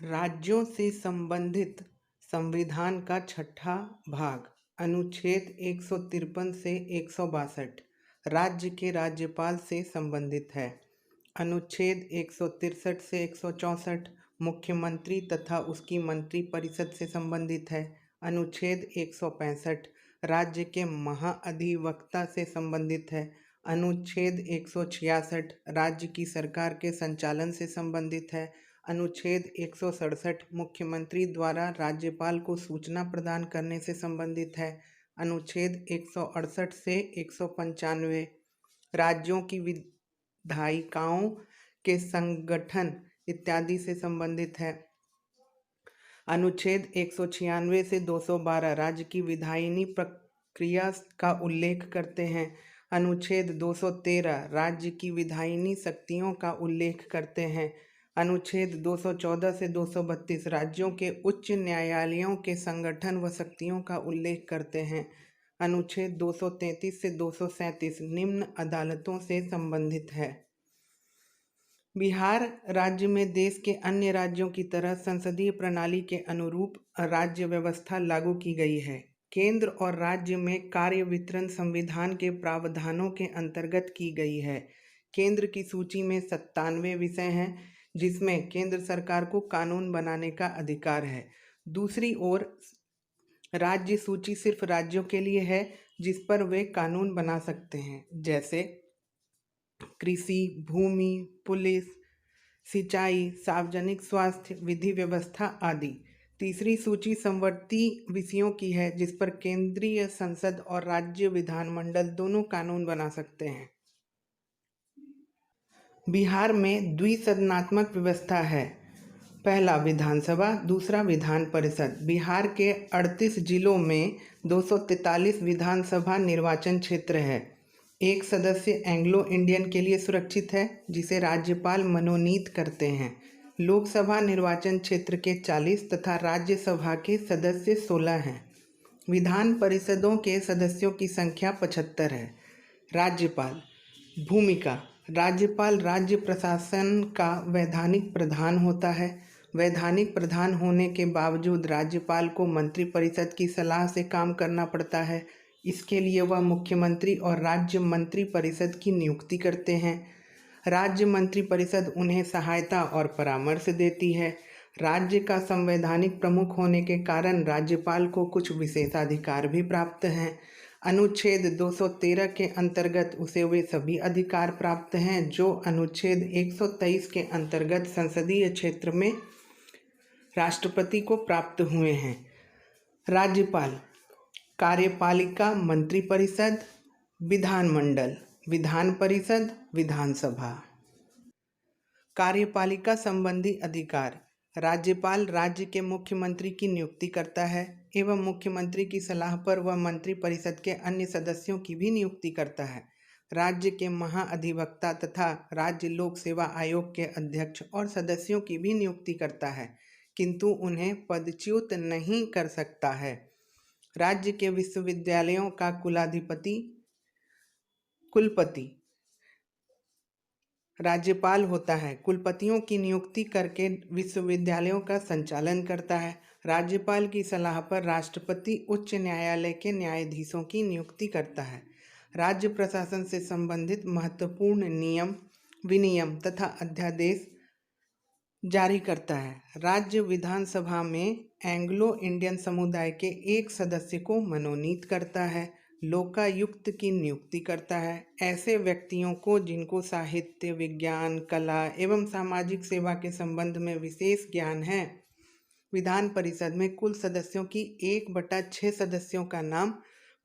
राज्यों से संबंधित संविधान का छठा भाग अनुच्छेद 153 से 162 राज्य के राज्यपाल से संबंधित है। अनुच्छेद 163 से 164 मुख्यमंत्री तथा उसकी मंत्रिपरिषद से संबंधित है। अनुच्छेद 165 राज्य के महाअधिवक्ता से संबंधित है। अनुच्छेद 166 राज्य की सरकार के संचालन से संबंधित है। अनुच्छेद 167 मुख्यमंत्री द्वारा राज्यपाल को सूचना प्रदान करने से संबंधित है। अनुच्छेद 168 से 195 राज्यों की विधायिकाओं के संगठन इत्यादि से संबंधित है। अनुच्छेद 196 से 212 राज्य की विधायिनी प्रक्रिया का उल्लेख करते हैं। अनुच्छेद 213 राज्य की विधायिनी शक्तियों का उल्लेख करते हैं। अनुच्छेद 214 से 232 राज्यों के उच्च न्यायालयों के संगठन व शक्तियों का उल्लेख करते हैं। अनुच्छेद 233 से 237 निम्न अदालतों से संबंधित है। बिहार राज्य में देश के अन्य राज्यों की तरह संसदीय प्रणाली के अनुरूप राज्य व्यवस्था लागू की गई है। केंद्र और राज्य में कार्य वितरण संविधान के प्रावधानों के अंतर्गत की गई है। केंद्र की सूची में 97 विषय हैं, जिसमें केंद्र सरकार को कानून बनाने का अधिकार है। दूसरी ओर राज्य सूची सिर्फ राज्यों के लिए है जिस पर वे कानून बना सकते हैं, जैसे कृषि, भूमि, पुलिस, सिंचाई, सार्वजनिक स्वास्थ्य, विधि व्यवस्था आदि। तीसरी सूची समवर्ती विषयों की है, जिस पर केंद्रीय संसद और राज्य विधानमंडल दोनों कानून बना सकते हैं। बिहार में द्विसदनात्मक व्यवस्था है। पहला विधानसभा, दूसरा विधान परिषद। बिहार के 38 जिलों में 243 विधानसभा निर्वाचन क्षेत्र है। एक सदस्य एंग्लो इंडियन के लिए सुरक्षित है, जिसे राज्यपाल मनोनीत करते हैं। लोकसभा निर्वाचन क्षेत्र के 40 तथा राज्यसभा के सदस्य 16 हैं। विधान परिषदों के सदस्यों की संख्या 75 है। राज्यपाल भूमिका। राज्यपाल राज्य प्रशासन का वैधानिक प्रधान होता है। वैधानिक प्रधान होने के बावजूद राज्यपाल को मंत्रिपरिषद की सलाह से काम करना पड़ता है। इसके लिए वह मुख्यमंत्री और राज्य मंत्रिपरिषद की नियुक्ति करते हैं। राज्य मंत्रिपरिषद उन्हें सहायता और परामर्श देती है। राज्य का संवैधानिक प्रमुख होने के कारण राज्यपाल को कुछ विशेषाधिकार भी प्राप्त हैं। अनुच्छेद 213 के अंतर्गत उसे वे सभी अधिकार प्राप्त हैं जो अनुच्छेद 123 के अंतर्गत संसदीय क्षेत्र में राष्ट्रपति को प्राप्त हुए हैं। राज्यपाल, कार्यपालिका, मंत्रिपरिषद, विधानमंडल, विधान परिषद, विधानसभा। कार्यपालिका संबंधी अधिकार। राज्यपाल राज्य के मुख्यमंत्री की नियुक्ति करता है एवं मुख्यमंत्री की सलाह पर वह मंत्रिपरिषद के अन्य सदस्यों की भी नियुक्ति करता है। राज्य के महाअधिवक्ता तथा राज्य लोक सेवा आयोग के अध्यक्ष और सदस्यों की भी नियुक्ति करता है, किंतु उन्हें पदच्युत नहीं कर सकता है। राज्य के विश्वविद्यालयों का कुलपति राज्यपाल होता है। कुलपतियों की नियुक्ति करके विश्वविद्यालयों का संचालन करता है। राज्यपाल की सलाह पर राष्ट्रपति उच्च न्यायालय के न्यायाधीशों की नियुक्ति करता है। राज्य प्रशासन से संबंधित महत्वपूर्ण नियम, विनियम तथा अध्यादेश जारी करता है। राज्य विधानसभा में एंग्लो इंडियन समुदाय के एक सदस्य को मनोनीत करता है। लोकायुक्त की नियुक्ति करता है। ऐसे व्यक्तियों को जिनको साहित्य, विज्ञान, कला एवं सामाजिक सेवा के संबंध में विशेष ज्ञान है। विधान परिषद में कुल सदस्यों की 1/6 सदस्यों का नाम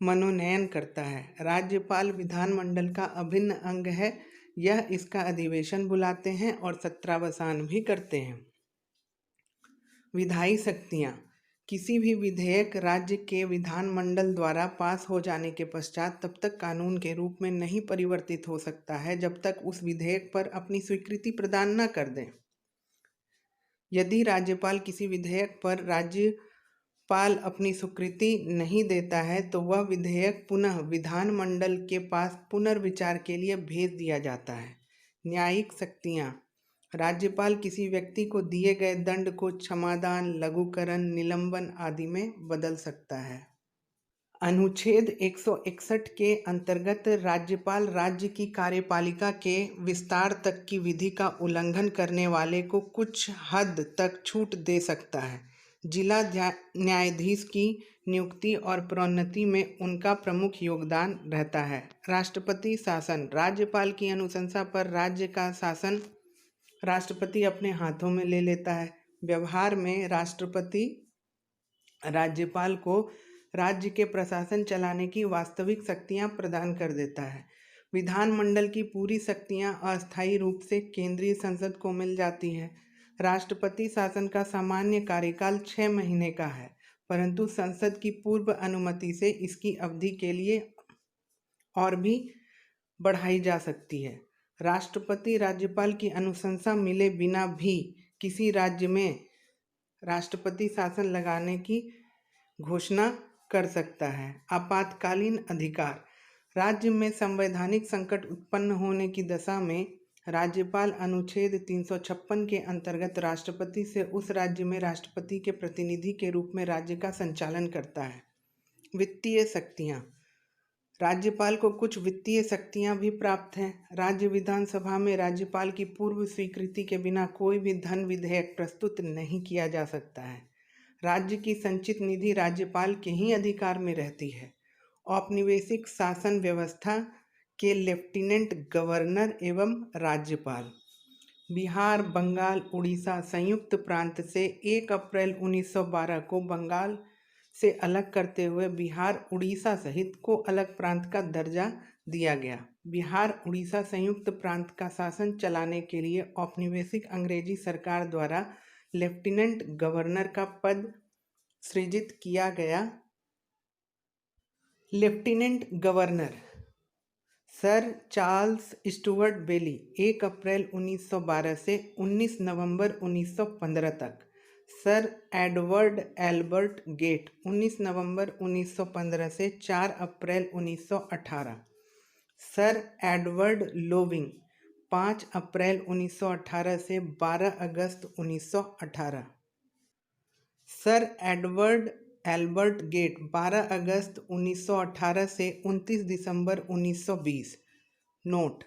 मनोनयन करता है। राज्यपाल विधानमंडल का अभिन्न अंग है। यह इसका अधिवेशन बुलाते हैं और सत्रावसान भी करते हैं। विधायी शक्तियाँ। किसी भी विधेयक राज्य के विधानमंडल द्वारा पास हो जाने के पश्चात तब तक कानून के रूप में नहीं परिवर्तित हो सकता है जब तक उस विधेयक पर अपनी स्वीकृति प्रदान न कर दें। यदि राज्यपाल किसी विधेयक पर राज्यपाल अपनी स्वीकृति नहीं देता है तो वह विधेयक पुनः विधानमंडल के पास पुनर्विचार के लिए भेज दिया जाता है। न्यायिक शक्तियाँ। राज्यपाल किसी व्यक्ति को दिए गए दंड को क्षमादान, लघुकरण, निलंबन आदि में बदल सकता है। अनुच्छेद 161 के अंतर्गत राज्यपाल राज्य की कार्यपालिका के विस्तार तक की विधि का उल्लंघन करने वाले को कुछ हद तक छूट दे सकता है। जिला न्यायाधीश की नियुक्ति और प्रोन्नति में उनका प्रमुख योगदान रहता है। राष्ट्रपति शासन। राज्यपाल की अनुशंसा पर राज्य का शासन राष्ट्रपति अपने हाथों में ले लेता है। व्यवहार में राष्ट्रपति राज्यपाल को राज्य के प्रशासन चलाने की वास्तविक शक्तियां प्रदान कर देता है। विधानमंडल की पूरी शक्तियां अस्थायी रूप से केंद्रीय संसद को मिल जाती है। राष्ट्रपति शासन का सामान्य कार्यकाल 6 महीने का है, परंतु संसद की पूर्व अनुमति से इसकी अवधि के लिए और भी बढ़ाई जा सकती है। राष्ट्रपति राज्यपाल की अनुशंसा मिले बिना भी किसी राज्य में राष्ट्रपति शासन लगाने की घोषणा कर सकता है। आपातकालीन अधिकार। राज्य में संवैधानिक संकट उत्पन्न होने की दशा में राज्यपाल अनुच्छेद 356 के अंतर्गत राष्ट्रपति से उस राज्य में राष्ट्रपति के प्रतिनिधि के रूप में राज्य का संचालन करता है। वित्तीय शक्तियाँ। राज्यपाल को कुछ वित्तीय शक्तियाँ भी प्राप्त हैं। राज्य विधानसभा में राज्यपाल की पूर्व स्वीकृति के बिना कोई भी धन विधेयक प्रस्तुत नहीं किया जा सकता है। राज्य की संचित निधि राज्यपाल के ही अधिकार में रहती है। औपनिवेशिक शासन व्यवस्था के लेफ्टिनेंट गवर्नर एवं राज्यपाल। बिहार, बंगाल, उड़ीसा संयुक्त प्रांत से 1 अप्रैल 1912 को बंगाल से अलग करते हुए बिहार, उड़ीसा सहित को अलग प्रांत का दर्जा दिया गया। बिहार, उड़ीसा संयुक्त प्रांत का शासन चलाने के लिए औपनिवेशिक अंग्रेजी सरकार द्वारा लेफ्टिनेंट गवर्नर का पद सृजित किया गया। Lieutenant governor sir Charles Stuart Bayley 1 अप्रैल 1912 से 19 नवंबर 1915 तक। सर एडवर्ड एल्बर्ट गेट 19 नवंबर 1915 से 4 अप्रैल 1918। सर एडवर्ड लोविंग 5 अप्रैल 1918 से 12 अगस्त 1918। सर एडवर्ड एल्बर्ट गेट 12 अगस्त 1918 से 29 दिसंबर 1920। नोट: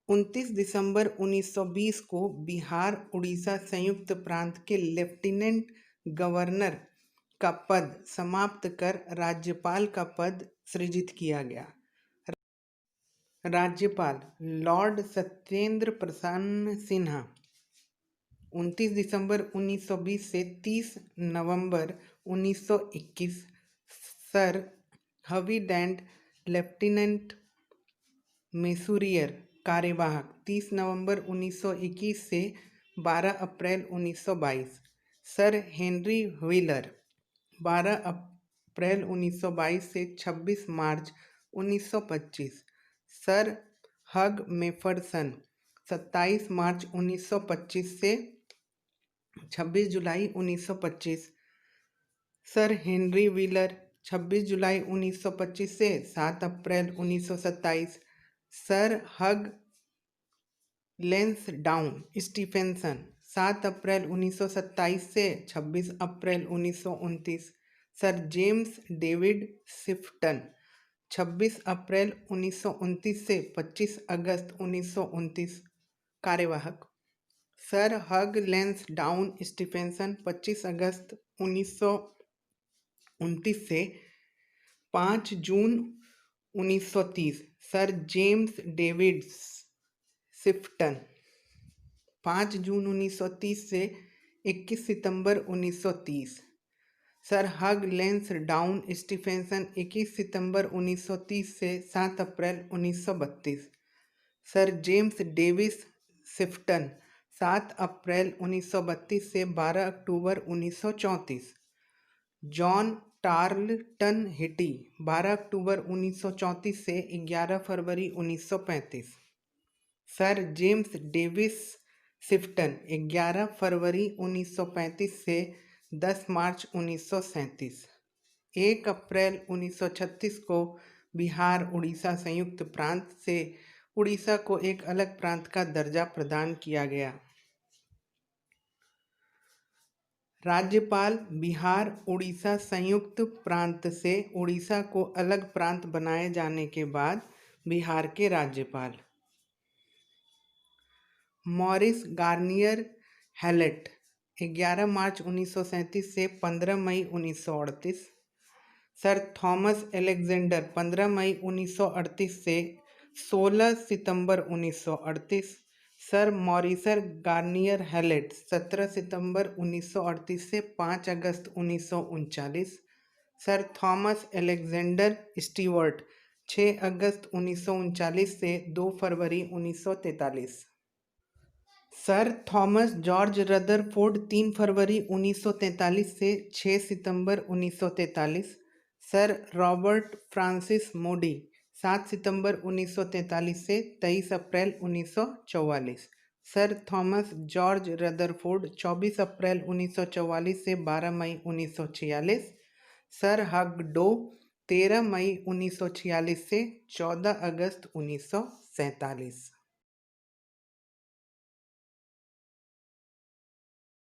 29 दिसंबर 1920 को बिहार, उड़ीसा संयुक्त प्रांत के लेफ्टिनेंट गवर्नर का पद समाप्त कर राज्यपाल का पद सृजित किया गया। राज्यपाल लॉर्ड सत्येंद्र प्रसन्न सिन्हा 29 दिसंबर 1920 से 30 नवंबर 1921। सर हवी डेंट लेफ्टिनेंट मेसूरियर कार्यवाहक 30 नवंबर 1921 से 12 अप्रैल 1922। सर हेनरी व्हीलर 12 अप्रैल 1922 से 26 मार्च 1925। सर हग मेफरसन 27 मार्च 1925 से 26 जुलाई 1925। सर हेनरी व्हीलर 26 जुलाई 1925 से 7 अप्रैल 1927। सर हग लेंसडाउन स्टीफेंसन 7 अप्रैल 1927 से 26 अप्रैल 1929। सर जेम्स डेविड सिफ्टन 26 अप्रैल 1929 से 25 अगस्त 1929 कार्यवाहक। सर हग लेंसडाउन स्टीफेंसन 25 अगस्त 1929 से 5 जून 1930। सर जेम्स डेविड सिफ्टन 5 जून 1930 से 21 सितंबर 1930। सर हग लेंसडाउन स्टीफेंसन 21 सितंबर 1930 से 7 अप्रैल 1932। सर जेम्स डेविस सिफ्टन 7 अप्रैल 1932 से 12 अक्टूबर 1934। जॉन टार्लटन हिटी 12 अक्टूबर 1934 से 11 फरवरी 1935। सर जेम्स डेविस सिफ्टन 11 फरवरी 1935 से 10 मार्च 1937। 1 अप्रैल 1936 को बिहार, उड़ीसा संयुक्त प्रांत से उड़ीसा को एक अलग प्रांत का दर्जा प्रदान किया गया। राज्यपाल बिहार उड़ीसा संयुक्त प्रांत से उड़ीसा को अलग प्रांत बनाए जाने के बाद बिहार के राज्यपाल। मॉरिस गार्नियर हैलेट 11 मार्च 1937 से 15 मई 1938। सर थॉमस अलेक्जेंडर 15 मई 1938 से 16 सितंबर 1938। सर मॉरिसर गार्नियर हैलेट 17 सितंबर 1938 से 5 अगस्त 1939। सर थॉमस अलेक्जेंडर स्टीवर्ट 6 अगस्त 1939 से 2 फरवरी 1943। सर थॉमस जॉर्ज रदरफोर्ड 3 फरवरी 1943 से 6 सितंबर 1943। सर रॉबर्ट फ्रांसिस मोडी 7 सितंबर 1943 से 23 अप्रैल 1944। सर थॉमस जॉर्ज रदरफोर्ड 24 अप्रैल 1944 से 12 मई 1946। सर हग-डो 13 मई 1946 से 14 अगस्त 1947।